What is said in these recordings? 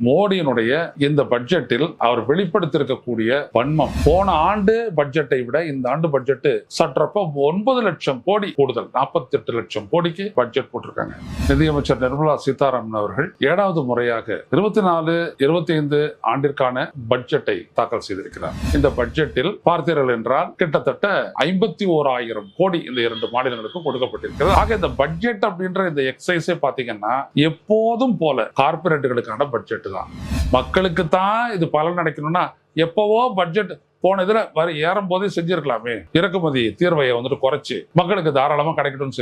மோடியினுடைய இந்த பட்ஜெட்டில் அவர் வெளிப்படுத்தியிருக்கக்கூடிய வன்மம் போன ஆண்டு பட்ஜெட்டை விட இந்த ஆண்டு பட்ஜெட் சற்றப்ப 9 லட்சம் கோடி கூடுதல் 48 லட்சம் கோடிக்கு பட்ஜெட் போட்டிருக்காங்க. நிதியமைச்சர் நிர்மலா சீதாராமன் அவர்கள் 7வது முறையாக 24-25 ஆண்டிற்கான பட்ஜெட்டை தாக்கல் செய்திருக்கிறார். இந்த பட்ஜெட்டில் பார்த்தீர்கள் என்றால் கிட்டத்தட்ட 51,000 கோடி இந்த 2 மாநிலங்களுக்கு கொடுக்கப்பட்டிருக்கிறது. ஆக இந்த பட்ஜெட் அப்படின்ற இந்த எக்ஸசைஸே பாத்தீங்கன்னா எப்போதும் போல கார்பரேட்டுகளுக்கான பட்ஜெட் தான். மக்களுக்கு தான் இது பலன் அடைக்கணும்னா எப்பவோ பட்ஜெட் போன இதுல ஏறும் போதே செஞ்சிருக்கலாமே, இறக்குமதி தீர்வையை குறைச்சு மக்களுக்கு தாராளமா கிடைக்கணும்னு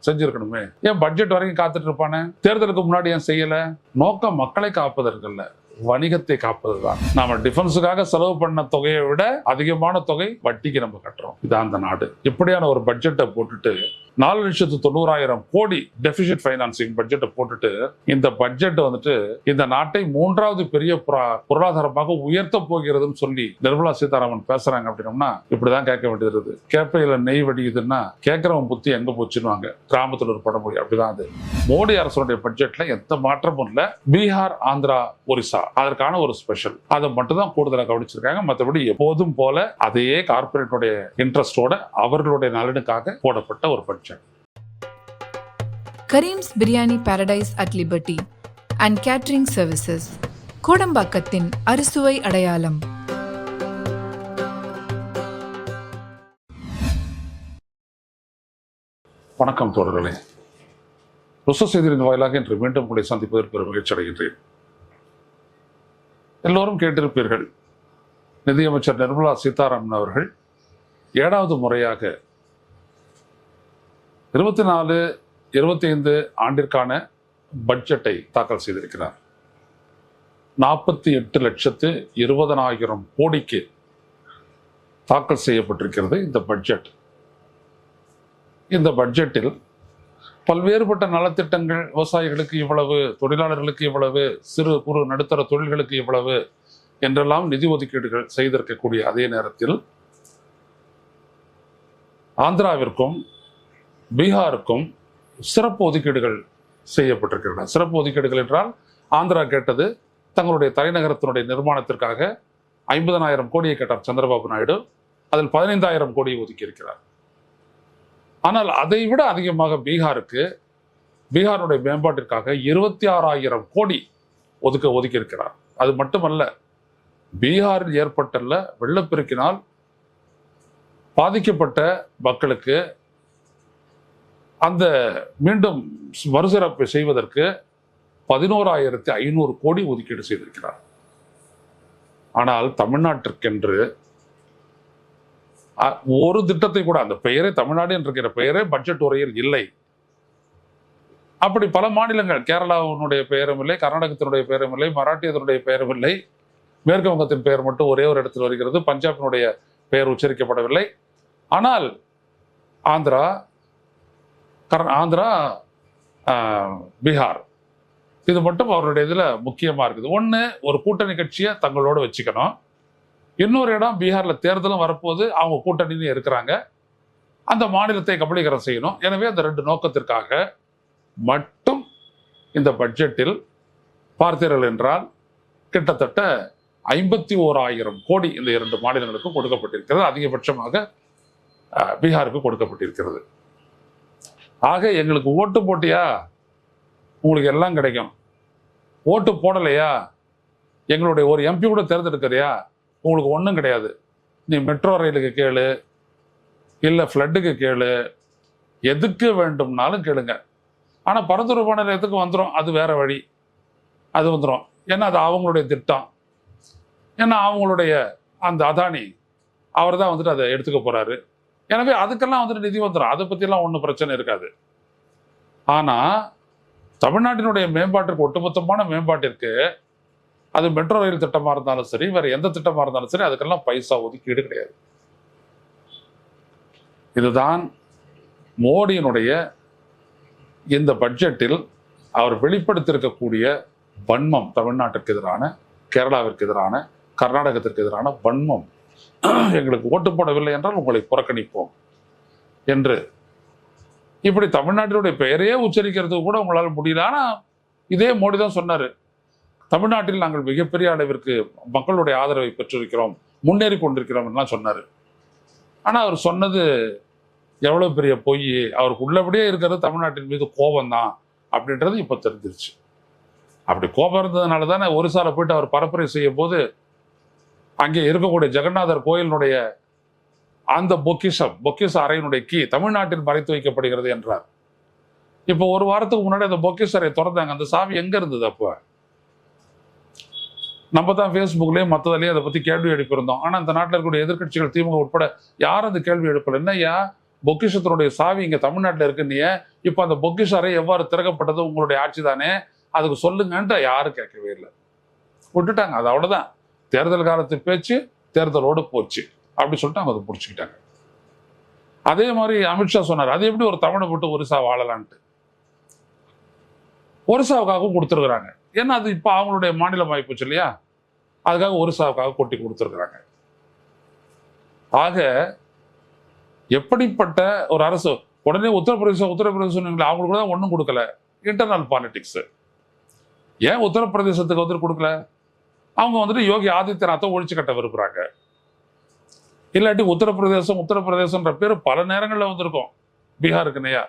செஞ்சிருக்கணுமே, ஏன் பட்ஜெட் வரைக்கும் காத்துட்டு இருப்பானே, தேர்தலுக்கு முன்னாடி ஏன் செய்யல? நோக்கம் மக்களை காப்பதற்கல்ல, வணிகத்தை காப்பதுதான். நாம டிஃபென்ஸுக்காக செலவு பண்ண தொகையை விட அதிகமான தொகை வட்டிக்கு நம்ம கட்டுறோம். இதான் அந்த நாடு. இப்படியான ஒரு பட்ஜெட்டை போட்டுட்டு 4,90,000 கோடி டெபிசிட் ஃபைனான்சிங் பட்ஜெட்டை போட்டுட்டு இந்த பட்ஜெட் இந்த நாட்டை 3வது பெரிய பொருளாதாரமாக உயர்த்த போகிறதுன்னு சொல்லி நிர்மலா சீதாராமன் பேசுறாங்க. அப்படின்னா இப்படிதான் கேட்க வேண்டியது. கேப்பையில நெய் வடியுதுன்னா கேட்கிறவன் புத்தி எங்க போச்சுன்னு கிராமத்துல ஒரு படமொழி. அப்படிதான் அது. மோடி அரசுடைய பட்ஜெட்ல எந்த மாற்றமும் இல்ல. பீகார், ஆந்திரா, ஒரிசா அதற்கான ஒரு ஸ்பெஷல் அதை மட்டும் தான் கூடுதலாக கவனிச்சிருக்காங்க. மற்றபடி எப்போதும் போல அதே கார்பரேட்டுடைய இன்ட்ரெஸ்டோட அவர்களுடைய நலனுக்காக போடப்பட்ட ஒரு budget. Kareem's Biryani Paradise at Liberty and Catering Services, கோடம்பாக்கத்தின் அறுசுவை அடையாளம். வணக்கம் தோழர்களே. ருச செய்தியின் வாயிலாக இன்று மீண்டும் உங்களை சந்திப்பதற்கு ஒரு மகிழ்ச்சி அடைகின்றேன். எல்லோரும் கேட்டிருப்பீர்கள், நிதியமைச்சர் நிர்மலா சீதாராமன் அவர்கள் 7வது முறையாக 24-25 ஆண்டிற்கான பட்ஜெட்டை தாக்கல் செய்திருக்கிறார். 48,20,000 கோடிக்கு தாக்கல் செய்யப்பட்டிருக்கிறது இந்த பட்ஜெட். இந்த பட்ஜெட்டில் பல்வேறுபட்ட நலத்திட்டங்கள், விவசாயிகளுக்கு இவ்வளவு, தொழிலாளர்களுக்கு இவ்வளவு, சிறு குறு நடுத்தர தொழில்களுக்கு இவ்வளவு என்றெல்லாம் நிதி ஒதுக்கீடுகள் செய்திருக்கக்கூடிய அதே நேரத்தில் ஆந்திராவிற்கும் பீகாருக்கும் சிறப்பு ஒதுக்கீடுகள் செய்யப்பட்டிருக்கின்றன. சிறப்பு ஒதுக்கீடுகள் என்றால் ஆந்திரா கேட்டது தங்களுடைய தலைநகரத்தினுடைய நிர்மாணத்திற்காக 50,000 கோடியை கேட்டார் சந்திரபாபு நாயுடு. அதில் 15,000 கோடியை ஒதுக்கி இருக்கிறார். ஆனால் அதை விட அதிகமாக பீகாருடைய மேம்பாட்டிற்காக 26,000 கோடி ஒதுக்கி இருக்கிறார். அது மட்டுமல்ல, பீகாரில் ஏற்பட்டுள்ள வெள்ளப்பெருக்கினால் பாதிக்கப்பட்ட மக்களுக்கு அந்த மீண்டும் மறுசிறப்பை செய்வதற்கு 11,500 கோடி ஒதுக்கீடு செய்திருக்கிறார். ஆனால் தமிழ்நாட்டிற்கென்று ஒரு திட்டத்தை கூட, அந்த பெயரே தமிழ்நாடு என்கிற பெயரே பட்ஜெட் உரையில் இல்லை. அப்படி பல மாநிலங்கள், கேரளாவினுடைய பெயரும் இல்லை, கர்நாடகத்தினுடைய பெயரும் இல்லை, மராட்டியத்தினுடைய பெயரும் இல்லை, மேற்கு வங்கத்தின் பெயர் மட்டும் ஒரே ஒரு இடத்தில் வருகிறது, பஞ்சாபினுடைய பெயர் உச்சரிக்கப்படவில்லை. ஆனால் ஆந்திரா, பீகார் இது மட்டும் அவருடைய இதுல முக்கியமா இருக்குது. ஒண்ணு, ஒரு கூட்டணி கட்சியை தங்களோட வச்சுக்கணும். இன்னொரு இடம், பீகார்ல தேர்தலும் வரப்போது, அவங்க கூட்டணியிலும் இருக்கிறாங்க, அந்த மாநிலத்தை கபலீகரம் செய்யணும். எனவே அந்த 2 நோக்கத்திற்காக மட்டும் இந்த பட்ஜெட்டில் பார்த்தீர்கள் என்றால் கிட்டத்தட்ட 51,000 கோடி இந்த 2 மாநிலங்களுக்கு கொடுக்கப்பட்டிருக்கிறது. அதிகபட்சமாக பீகாருக்கு கொடுக்கப்பட்டிருக்கிறது. ஆக எங்களுக்கு ஓட்டு போட்டியா உங்களுக்கு எல்லாம் கிடைக்கும், ஓட்டு போடலையா எங்களுடைய ஒரு எம்பி கூட தேர்ந்தெடுக்கிறியா உங்களுக்கு ஒன்றும் கிடையாது. நீ மெட்ரோ ரயிலுக்கு கேளு, இல்லை ஃப்ளட்டுக்கு கேளு, எதுக்கு வேண்டும்னாலும் கேளுங்க. ஆனால் பரந்தூர் விமான நிலையத்துக்கு வந்துடும், அது வேற வழி, அது வந்துடும். ஏன்னா அது அவங்களுடைய திட்டம். ஏன்னா அவங்களுடைய அந்த அதானி அவர் தான் அதை எடுத்துக்க போறாரு. எனவே அதுக்கெல்லாம் நிதி வந்துடும். அதை பற்றியெல்லாம் ஒன்றும் பிரச்சனை இருக்காது. ஆனால் தமிழ்நாட்டினுடைய மேம்பாட்டிற்கு, ஒட்டுமொத்தமான மேம்பாட்டிற்கு, அது மெட்ரோ ரயில் திட்டமாக இருந்தாலும் சரி, வேற எந்த திட்டமாக இருந்தாலும் சரி, அதுக்கெல்லாம் பைசா ஒதுக்கீடு கிடையாது. இதுதான் மோடியினுடைய இந்த பட்ஜெட்டில் அவர் வெளிப்படுத்தியிருக்கக்கூடிய வன்மம். தமிழ்நாட்டிற்கு எதிரான, கேரளாவிற்கு எதிரான, கர்நாடகத்திற்கு எதிரான வன்மம். எங்களுக்கு ஓட்டு போடவில்லை என்றால் உங்களை புறக்கணிப்போம் என்று. இப்படி தமிழ்நாட்டினுடைய பெயரையே உச்சரிக்கிறதுக்கு கூட உங்களால் முடியல. ஆனா இதே மோடி தான் சொன்னாரு, தமிழ்நாட்டில் நாங்கள் மிகப்பெரிய அளவிற்கு மக்களுடைய ஆதரவை பெற்றிருக்கிறோம், முன்னேறி கொண்டிருக்கிறோம் எல்லாம் சொன்னார். ஆனால் அவர் சொன்னது எவ்வளோ பெரிய பொய். அவருக்கு உள்ளபடியே இருக்கிறது தமிழ்நாட்டின் மீது கோபம் தான் அப்படின்றது இப்போ தெரிஞ்சிருச்சு. அப்படி கோபம் இருந்ததுனால தானே ஒரிசால போயிட்டு அவர் பரப்புரை செய்யும் போது அங்கே இருக்கக்கூடிய ஜெகநாதர் கோயிலினுடைய அந்த பொக்கிஷ அறையினுடைய கீ தமிழ்நாட்டில் மறைத்து வைக்கப்படுகிறது என்றார். இப்போ ஒரு வாரத்துக்கு முன்னாடி அந்த பொக்கிஷ அறையை திறந்தாங்க. அந்த சாவி எங்க இருந்தது? அப்போ நம்ம தான் ஃபேஸ்புக்லேயும் மற்றதுலேயும் அதை பற்றி கேள்வி எழுப்பியிருந்தோம். ஆனால் இந்த நாட்டில் இருக்கக்கூடிய எதிர்க்கட்சிகள் திமுக உட்பட யாரும் அந்த கேள்வி எழுப்பல. என்னையா பொக்கிஷத்தினுடைய சாவி இங்கே தமிழ்நாட்டில் இருக்குன்னு, இப்போ அந்த பொக்கிஷ அறை எவ்வாறு திறக்கப்பட்டது? உங்களுடைய ஆட்சி தானே, அதுக்கு சொல்லுங்கன்ட்டு யாரும் கேட்கவே இல்லை, விட்டுட்டாங்க. அது அவ்வளோதான். தேர்தல் காலத்து பேச்சு தேர்தலோடு போச்சு அப்படி சொல்லிட்டு அவங்க அதை பிடிச்சிக்கிட்டாங்க. அதே மாதிரி அமித்ஷா சொன்னார், அது எப்படி ஒரு தமிழை போட்டு ஒரிசா வாழலான்ட்டு. ஒரிசாவுக்காகவும் கொடுத்துருக்குறாங்க. ஏன்னா அது இப்போ அவங்களுடைய மாநிலம் ஆகிப்போச்சு இல்லையா, அதுக்காக ஒரிசாவுக்காக கொட்டி கொடுத்துருக்குறாங்க. ஆக எப்படிப்பட்ட ஒரு அரசு! உடனே உத்தரப்பிரதேசம் அவங்களுக்கு தான் ஒன்றும் கொடுக்கல. Internal politics. ஏன் உத்தரப்பிரதேசத்துக்கு வந்துட்டு கொடுக்கல? அவங்க வந்துட்டு யோகி ஆதித்யநாத்தை ஒழிச்சு கட்ட விரும்புறாங்க. இல்லாட்டி உத்தரப்பிரதேசம்ன்ற பேர் பல நேரங்களில் வந்திருக்கும் பீகாருக்கு நேயா.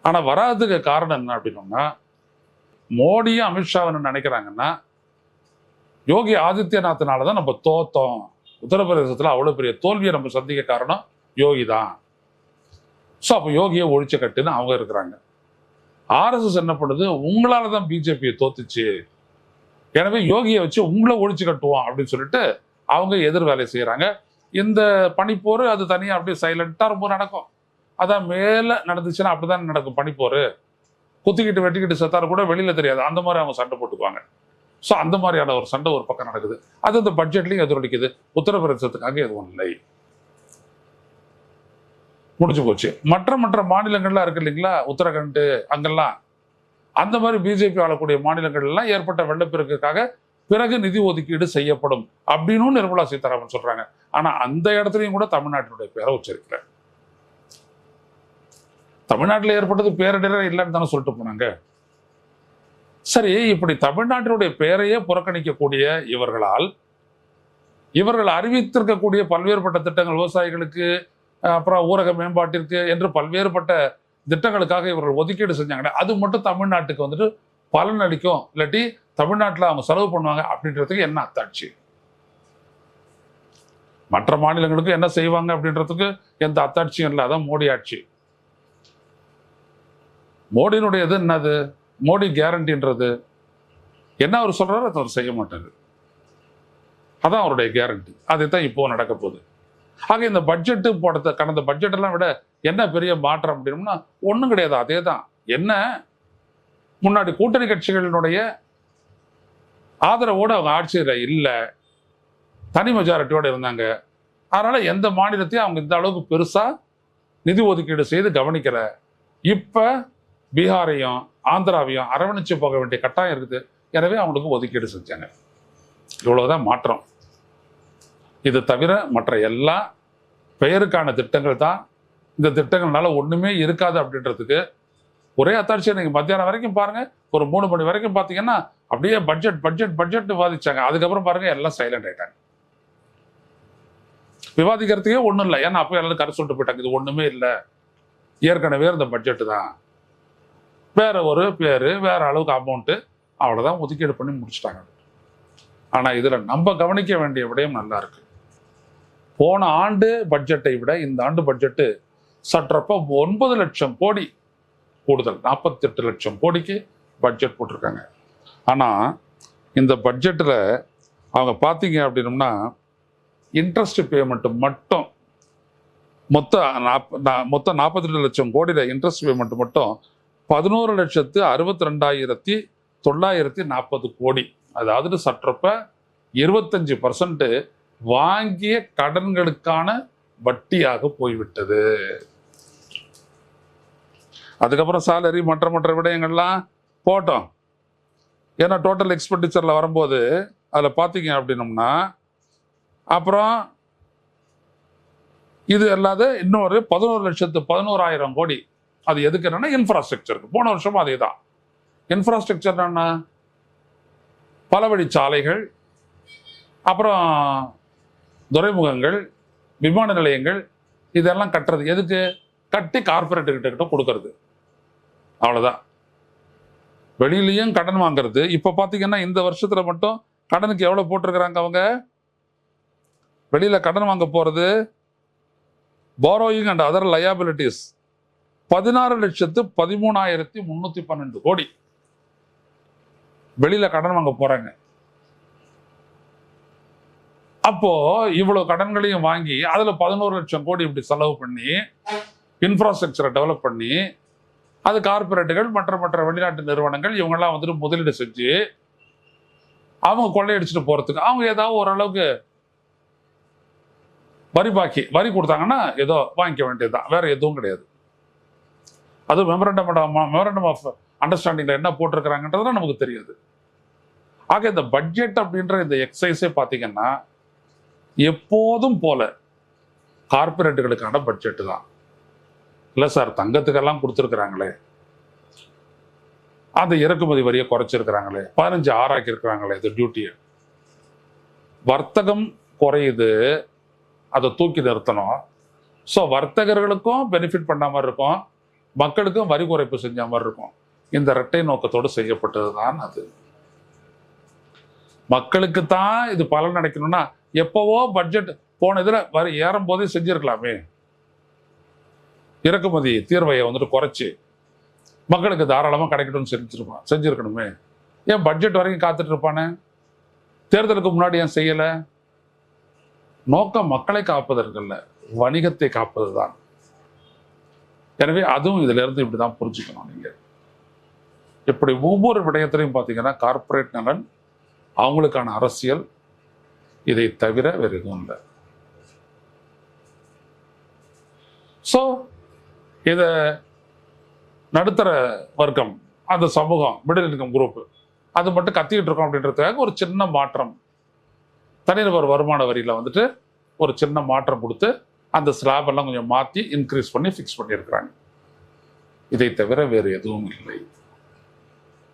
ஆனா வராதுக்கு காரணம் என்ன அப்படின்னா, மோடியும் அமித்ஷாவை நினைக்கிறாங்கன்னா யோகி ஆதித்யநாத்னாலதான் நம்ம தோத்தோம், உத்தரப்பிரதேசத்துல அவ்வளவு பெரிய தோல்வியை நம்ம சந்திக்க காரணம் யோகி தான். ஸோ அப்போ யோகியை ஒழிச்சு கட்டுன்னு அவங்க இருக்கிறாங்க. ஆர்எஸ்எஸ் என்ன பண்ணுது, உங்களால தான் பிஜேபியை தோத்துச்சு, எனவே யோகியை வச்சு உங்களை ஒழிச்சு கட்டுவோம் அப்படின்னு சொல்லிட்டு அவங்க எதிர் வேலை செய்யறாங்க. இந்த பனிப்போர் அது தனியா அப்படியே சைலண்டா ரொம்ப நடக்கும். அதான் மேல நடந்துச்சுன்னா அப்படிதான் நடக்கும். பனிப்போர் குத்திக்கிட்டு வெட்டிக்கிட்டு செத்தாரு கூட வெளியில தெரியாது, அந்த மாதிரி அவங்க சண்டை போட்டுக்குவாங்க. ஸோ அந்த மாதிரியான ஒரு சண்டை ஒரு பக்கம் நடக்குது. அது இந்த பட்ஜெட்லையும் எதிரொலிக்குது. உத்தரப்பிரதேசத்துக்காக எதுவும் இல்லை, முடிஞ்சு போச்சு. மற்ற மாநிலங்கள்லாம் இருக்கு இல்லைங்களா, உத்தரகண்ட் அங்கெல்லாம் அந்த மாதிரி பிஜேபி ஆளக்கூடிய மாநிலங்கள் எல்லாம் ஏற்பட்ட வெள்ளப்பெருக்குக்காக பிறகு நிதி ஒதுக்கீடு செய்யப்படும் அப்படின்னு நிர்மலா சீதாராமன் சொல்றாங்க. ஆனா அந்த இடத்துலையும் கூட தமிழ்நாட்டினுடைய பேரை உச்சரிக்கல. தமிழ்நாட்டில் ஏற்பட்டது பேரிடரே இல்லைன்னு தானே சொல்லிட்டு போனாங்க. சரி, இப்படி தமிழ்நாட்டினுடைய பெயரையே புறக்கணிக்கக்கூடிய இவர்கள் அறிவித்திருக்கக்கூடிய பல்வேறுபட்ட திட்டங்கள், விவசாயிகளுக்கு, அப்புறம் ஊரக மேம்பாட்டிற்கு என்று பல்வேறுபட்ட திட்டங்களுக்காக இவர்கள் ஒதுக்கீடு செஞ்சாங்க. அது மட்டும் தமிழ்நாட்டுக்கு வந்துட்டு பலன் அளிக்கும், இல்லாட்டி தமிழ்நாட்டில் அவங்க செலவு பண்ணுவாங்க அப்படின்றதுக்கு என்ன அத்தாட்சி? மற்ற மாநிலங்களுக்கு என்ன செய்வாங்க அப்படின்றதுக்கு எந்த அத்தாட்சியும் இல்லை. அதான் மோடி ஆட்சி. மோடியினுடையது என்னது? மோடி கேரண்டின்றது என்ன அவர் சொல்றாரு அதை அவர் செய்ய மாட்டாரு. அதான் அவருடைய கேரண்டி. அதுதான் இப்போ நடக்க போகுது. ஆக இந்த பட்ஜெட்டு போடுறது, கடந்த பட்ஜெட் எல்லாம் விட என்ன பெரிய மாற்றம் அப்படின்னா ஒன்றும் கிடையாது. அதே தான். என்ன, முன்னாடி கூட்டணி கட்சிகளினுடைய ஆதரவோடு அவங்க ஆட்சியில் இல்லை, தனி மெஜாரிட்டியோடு இருந்தாங்க. அதனால எந்த மாநிலத்தையும் அவங்க இந்த அளவுக்கு பெருசா நிதி ஒதுக்கீடு செய்து கவனிக்கல. இப்ப பீகாரையும் ஆந்திராவையும் அரவணைச்சு போக வேண்டிய கட்டாயம் இருக்குது. எனவே அவங்களுக்கு ஒதுக்கீடு செஞ்சாங்க. இவ்வளவுதான் மாற்றம். இது தவிர மற்ற எல்லா பெயருக்கான திட்டங்கள் தான். இந்த திட்டங்கள்னால ஒண்ணுமே இருக்காது அப்படின்றதுக்கு ஒரே அத்தாட்சியை நீங்க மத்தியானம் வரைக்கும் பாருங்க, ஒரு 3 மணி வரைக்கும் பாத்தீங்கன்னா அப்படியே பட்ஜெட் விவாதிச்சாங்க. அதுக்கப்புறம் பாருங்க எல்லாம் சைலண்ட் ஆயிட்டாங்க. விவாதிக்கிறதுக்கே ஒண்ணும் இல்லை. ஏன்னா அப்போ எல்லாரும் கரு சொல்லிட்டு போயிட்டாங்க, இது ஒண்ணுமே இல்லை, ஏற்கனவே இந்த பட்ஜெட் தான், வேற ஒரு பேரு, வேற அளவுக்கு அமௌண்ட், அவ்வளவுதான் ஒதுக்கீடு பண்ணி முடிச்சுட்டாங்க. ஆனா இதுல நம்ம கவனிக்க வேண்டிய விடயம் நல்லா இருக்கு. போன ஆண்டு பட்ஜெட்டை விட இந்த ஆண்டு பட்ஜெட்டு சற்றப்ப 9 லட்சம் கோடி கூடுதல், 48 லட்சம் கோடிக்கு பட்ஜெட் போட்டிருக்காங்க. ஆனா இந்த பட்ஜெட்ல அவங்க பாத்தீங்க அப்படின்னம்னா இன்ட்ரெஸ்ட் பேமெண்ட் மட்டும் மொத்தம் 42 லட்சம் கோடியில இன்ட்ரெஸ்ட் பேமெண்ட் மட்டும் 11,62,940 கோடி. அதாவது சற்றப்ப 25% வாங்கிய கடன்களுக்கான வட்டியாக போய்விட்டது. அதுக்கப்புறம் சாலரி மற்ற விடயங்கள்லாம் போட்டோம். ஏன்னா டோட்டல் எக்ஸ்பெண்டிச்சர்ல வரும்போது அதுல பாத்தீங்க அப்படின்னம்னா அப்புறம் இது அல்லாத இன்னொரு 11,11,000 கோடி. அது எதுக்கு என்னன்னா இன்ஃப்ராஸ்ட்ரக்சருக்கு. போன வருஷமும் அதே தான். இன்ஃப்ராஸ்ட்ரக்சர் என்ன, பல வழிச்சாலைகள், அப்புறம் துறைமுகங்கள், விமான நிலையங்கள், இதெல்லாம் கட்டுறது எதுக்கு? கட்டி கார்பரேட்டுகிட்ட கொடுக்கறது. அவ்வளவுதான். வெளியிலையும் கடன் வாங்குறது. இப்ப பாத்தீங்கன்னா இந்த வருஷத்துல மட்டும் கடனுக்கு எவ்வளவு போட்டிருக்கிறாங்க அவங்க? வெளியில கடன் வாங்க போறது, borrowing and other liabilities 16,13,312 கோடி வெளியில கடன் வாங்க போறாங்க. அப்போ இவ்வளவு கடன்களையும் வாங்கி அதுல 11 லட்சம் கோடி இப்படி செலவு பண்ணி இன்ஃப்ராஸ்ட்ரக்சரை டெவலப் பண்ணி அது கார்பரேட்டுகள் மற்ற வெளிநாட்டு நிறுவனங்கள் இவங்கெல்லாம் வந்துட்டு முதலீடு செஞ்சு அவங்க கொள்ளையடிச்சுட்டு போறதுக்கு அவங்க ஏதாவது ஓரளவுக்கு வரி கொடுத்தாங்கன்னா ஏதோ வாங்கிக்க வேண்டியதுதான், வேற எதுவும் கிடையாது. அது மெமரண்டம் ஆஃப் அண்டர்ஸ்டாண்டிங்ல என்ன போட்டிருக்கிறாங்கன்றது நமக்கு தெரியாது. ஆக இந்த பட்ஜெட் அப்படின்ற இந்த எக்ஸசைஸே பார்த்தீங்கன்னா எப்போதும் போல கார்பரேட்டுகளுக்கான பட்ஜெட் தான். இல்லை சார், தங்கத்துக்கெல்லாம் கொடுத்துருக்குறாங்களே, அந்த இறக்குமதி வரியை குறைச்சிருக்கிறாங்களே, 15 ஆறாக்கி இருக்கிறாங்களே இது டியூட்டியை, வர்த்தகம் குறையுது, அதை தூக்கி நிறுத்தணும். ஸோ வர்த்தகர்களுக்கும் பெனிஃபிட் பண்ண மாதிரி இருக்கும், மக்களுக்கும் வரி குறைப்பு செஞ்ச மாதிரி இருக்கும். இந்த இரட்டை நோக்கத்தோடு செய்யப்பட்டது தான் அது. மக்களுக்கு தான் இது பலன் கிடைக்கணும்னா எப்பவோ பட்ஜெட் போன இதில் வரி ஏறும் போதே செஞ்சிருக்கலாமே. இறக்குமதி தீர்வையை வந்துட்டு குறைச்சி மக்களுக்கு தாராளமாக கிடைக்கணும்னு செஞ்சிருக்கணுமே. ஏன் பட்ஜெட் வரைக்கும் காத்துட்டு இருப்பானே? தேர்தலுக்கு முன்னாடி ஏன் செய்யலை? நோக்கம் மக்களை காப்பதற்கல்ல, வணிகத்தை காப்பது தான். எனவே அதுவும் இதுல இருந்து இப்படிதான் புரிஞ்சுக்கணும். நீங்க இப்படி ஒவ்வொரு விடயத்திலையும் பார்த்தீங்கன்னா கார்பரேட் நலன், அவங்களுக்கான அரசியல், இதை தவிர வேற எதுவும் இல்லை. ஸோ இத நடுத்தர வர்க்கம், அந்த சமூகம், மிடில் இன்கம் குரூப் அது மட்டும் கத்திக்கிட்டு இருக்கோம் அப்படின்றதுக்காக ஒரு சின்ன மாற்றம், தனிநபர் வருமான வரியில வந்துட்டு ஒரு சின்ன மாற்றம் கொடுத்து அந்த ஸ்லாப் எல்லாம் கொஞ்சம் மாற்றி இன்க்ரீஸ் பண்ணி ஃபிக்ஸ் பண்ணியிருக்கிறாங்க. இதை தவிர வேறு எதுவும் இல்லை.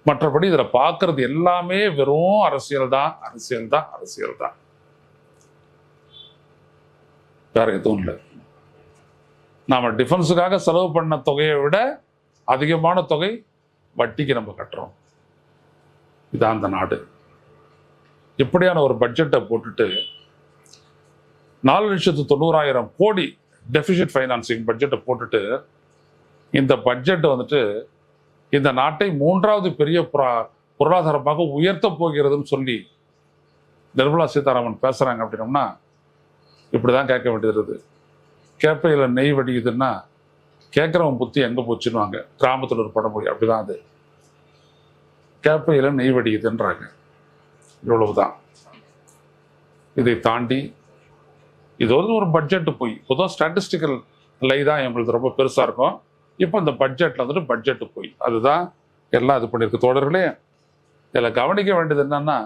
மற்றபடி இதில் பார்க்கறது எல்லாமே வெறும் அரசியல் தான், அரசியல் தான், அரசியல் தான், வேற எதுவும் இல்லை. நாம டிஃபென்ஸுக்காக செலவு பண்ண தொகையை விட அதிகமான தொகை வட்டிக்கு நம்ம கட்டுறோம். இதான் அந்த நாடு. இப்படியான ஒரு பட்ஜெட்டை போட்டுட்டு 4,90,000 கோடி டெபிசிட் ஃபைனான்சிங் பட்ஜெட்டை போட்டுட்டு இந்த பட்ஜெட் வந்துட்டு இந்த நாட்டை 3வது பெரிய பொருளாதாரமாக உயர்த்த போகிறதுன்னு சொல்லி நிர்மலா சீதாராமன் பேசுறாங்க. அப்படின்னோம்னா இப்படிதான் கேட்க வேண்டியது. கேப்பையில நெய் வடியுதுன்னா கேட்கிறவன் புத்தி எங்க போச்சுன்னுவாங்க. கிராமத்தில் ஒரு படமொழி அப்படிதான். அது கேப்பையில நெய் வடியுதுன்றாங்க. இவ்வளவுதான். இதை தாண்டி இது ஒரு பட்ஜெட் போய் பொதுவாக ஸ்டாட்டிஸ்டிக்கல் லை தான் எங்களுக்கு ரொம்ப பெருசா இருக்கும். இப்போ இந்த பட்ஜெட்ல வந்துட்டு பட்ஜெட் போய் அதுதான் எல்லாம் இது பண்ணியிருக்கு. தோழர்களே, இதில் கவனிக்க வேண்டியது என்னன்னா,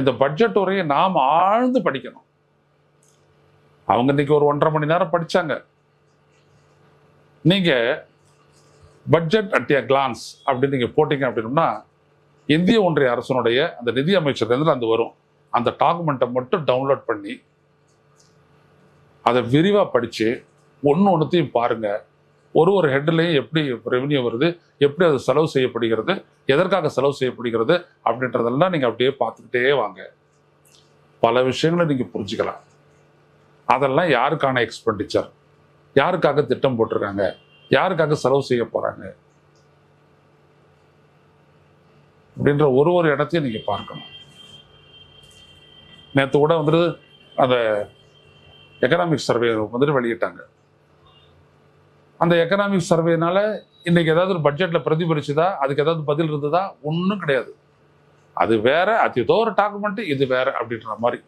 இந்த பட்ஜெட் உரையை நாம் ஆழ்ந்து படிக்கணும். அவங்க இன்னைக்கு ஒரு 1.5 மணி நேரம் படிச்சாங்க. நீங்க பட்ஜெட் அட் எ கிளான்ஸ் அப்படின்னு நீங்க போட்டீங்க அப்படின்னா இந்திய ஒன்றிய அரசனுடைய அந்த நிதி அமைச்சர் அந்த வரும் அந்த டாக்குமெண்ட்டை மட்டும் டவுன்லோட் பண்ணி அதை விரிவாக படிச்சு ஒன்றுத்தையும் பாருங்க. ஒரு ஹெட்லையும் எப்படி ரெவன்யூ வருது, எப்படி அது செலவு செய்யப்படுகிறது, எதற்காக செலவு செய்யப்படுகிறது அப்படின்றதெல்லாம் நீங்க அப்படியே பார்த்துக்கிட்டே வாங்க. பல விஷயங்களை நீங்க புரிஞ்சுக்கலாம். அதெல்லாம் யாருக்கான எக்ஸ்பெண்டிச்சர், யாருக்காக திட்டம் போட்டிருக்காங்க, யாருக்காக செலவு செய்ய போறாங்க அப்படின்ற ஒரு இடத்தையும் நீங்க பார்க்கணும். நேற்று கூட வந்துட்டு அந்த எக்கனாமிக் சர்வே வந்துட்டு வெளியிட்டாங்க. அந்த எக்கனாமிக் சர்வேனால இன்னைக்கு ஏதாவது ஒரு பட்ஜெட்ல பிரதிபலிச்சுதா, அதுக்கு ஏதாவது பதில் இருந்ததா? ஒன்றும் கிடையாது. அது வேற, அது ஏதோ ஒரு டாக்குமெண்ட், இது வேற அப்படின்ற மாதிரி.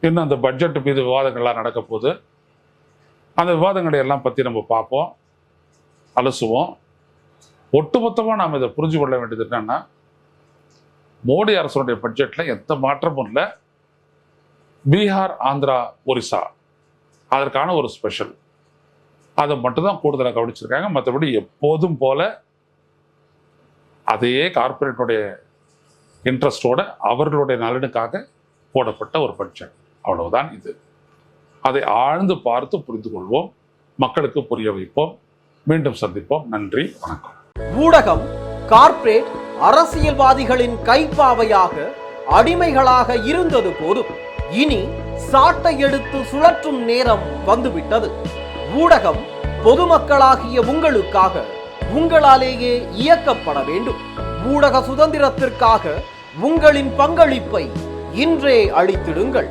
இன்னும் அந்த பட்ஜெட் மீது விவாதங்கள்லாம் நடக்க போகுது. அந்த விவாதங்களை எல்லாம் பத்தி நம்ம பார்ப்போம், அலசுவோம். ஒட்டுமொத்தமாக நாம் இதை புரிஞ்சு கொள்ள வேண்டியது என்னன்னா, மோடி அரசுடைய பட்ஜெட்ல எந்த மாற்றமும் இல்லை. பீகார், ஆந்திரா, ஒரிசா அதற்கான ஒரு ஸ்பெஷல், அதை மட்டும்தான் கூடுதலாக கவனிச்சிருக்காங்க. மற்றபடி எப்போதும் போல அதே கார்பரேட்டுடைய இன்ட்ரெஸ்டோட அவர்களுடைய நலனுக்காக போடப்பட்ட ஒரு பட்ஜெட். அவ்வளவுதான் இது. அதை ஆழ்ந்து பார்த்து புரிந்து கொள்வோம், மக்களுக்கு புரிய வைப்போம். மீண்டும் சந்திப்போம். நன்றி, வணக்கம். ஊடகம் கார்ப்பரேட் அரசியல்வாதிகளின் கைப்பாவையாக அடிமைகளாக இருந்தது போதும். இனி சாட்டை எடுத்து சுழற்றும் நேரம் வந்துவிட்டது. ஊடகம் பொதுமக்களாகிய உங்களுக்காக, உங்களாலேயே இயக்கப்பட வேண்டும். ஊடக சுதந்திரத்திற்காக உங்களின் பங்களிப்பை இன்றே அளித்திடுங்கள்.